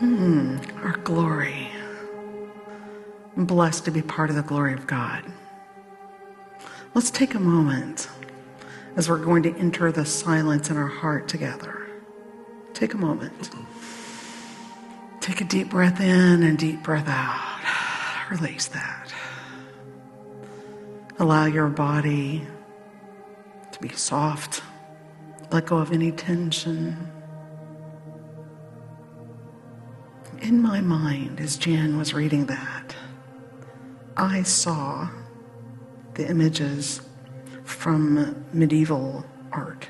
Our glory. I'm blessed to be part of the glory of God. Let's take a moment as we're going to enter the silence in our heart together. Take a moment. Take a deep breath in and deep breath out. Release that. Allow your body to be soft. Let go of any tension. In my mind, as Jan was reading that, I saw the images from medieval art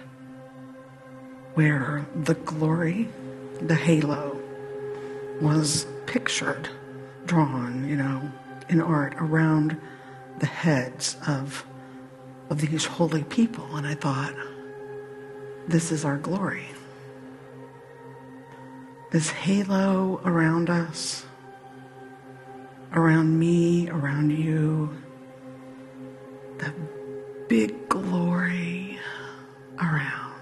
where the glory, the halo, was pictured, drawn, in art around the heads of these holy people. And I thought, this is our glory. This halo around us, around me, around you, the big glory around,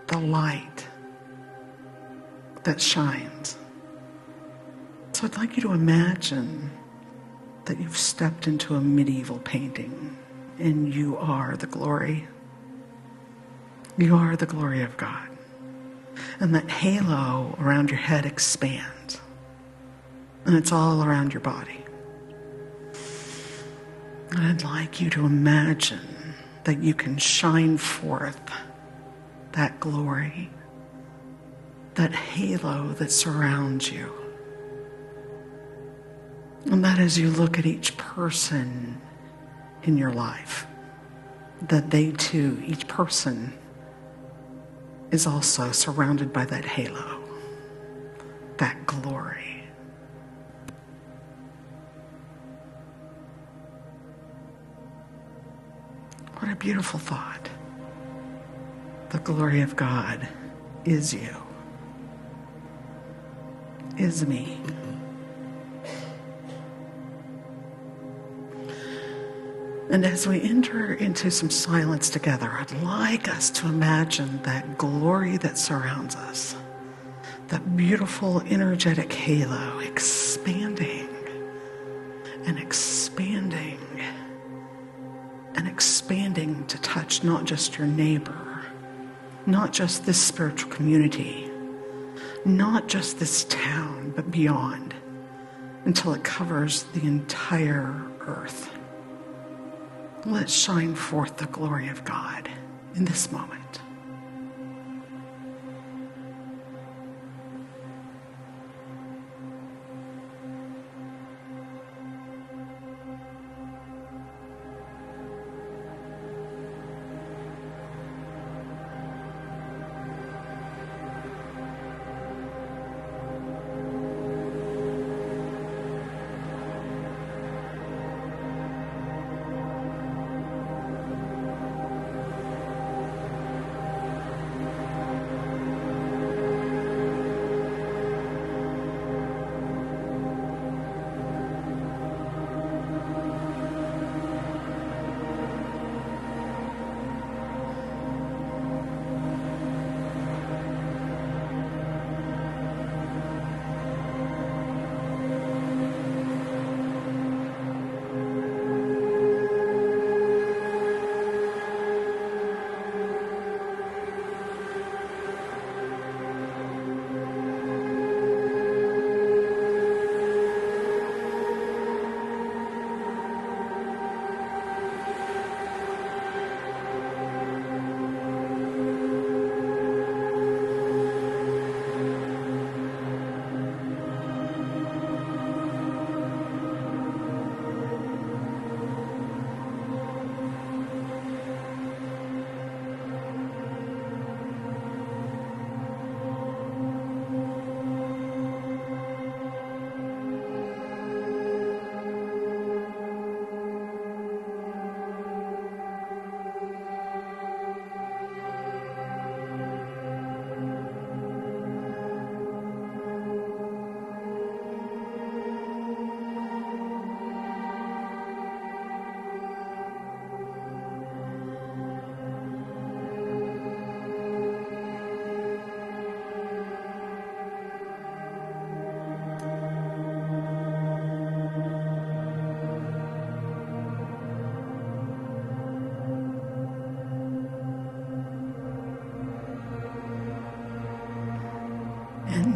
the light that shines. So I'd like you to imagine that you've stepped into a medieval painting and you are the glory. You are the glory of God. And that halo around your head expands. And it's all around your body. And I'd like you to imagine that you can shine forth that glory, that halo that surrounds you. And that as you look at each person in your life, that they too, each person, is also surrounded by that halo, that glory. What a beautiful thought. The glory of God is you, is me. And as we enter into some silence together, I'd like us to imagine that glory that surrounds us, that beautiful energetic halo expanding and expanding and expanding to touch not just your neighbor, not just this spiritual community, not just this town, but beyond, until it covers the entire earth. Let's shine forth the glory of God in this moment.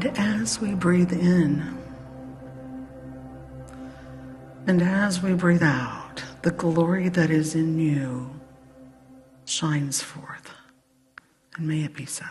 And as we breathe in, and as we breathe out, the glory that is in you shines forth. And may it be so.